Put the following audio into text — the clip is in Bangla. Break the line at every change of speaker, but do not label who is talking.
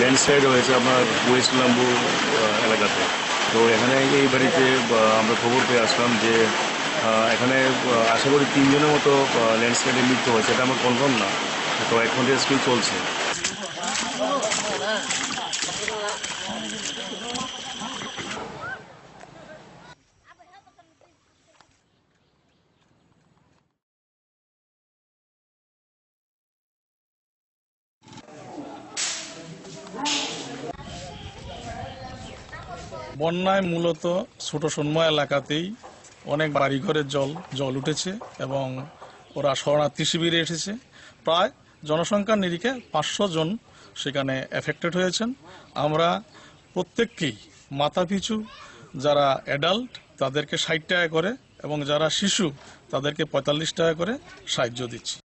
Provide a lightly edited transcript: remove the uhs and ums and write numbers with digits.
ল্যান্ডস্লাইড হয়েছে আপনার ওয়েস্ট লাম্বু এলাকাতে। তো এখানে এই বাড়িতে আমরা খবর পেয়ে আসলাম যে এখানে আশা করি 3 জনের মতো ল্যান্ডস্লাইডে মৃত্যু হয়েছে, এটা আমার কনফার্ম না। তো এখন রেস্কিউ চলছে।
বন্যায় মূলত ছোট সন্ময় এলাকাতেই অনেক বাড়িঘরের জল উঠেছে এবং ওরা শরণার্থী শিবিরে এসেছে। প্রায় জনসংখ্যার নিরিখে 500 জন সেখানে এফেক্টেড হয়েছেন। আমরা প্রত্যেককেই মাথাপিছু যারা অ্যাডাল্ট তাদেরকে 60 টাকা করে এবং যারা শিশু তাদেরকে 45 টাকা করে সাহায্য দিচ্ছি।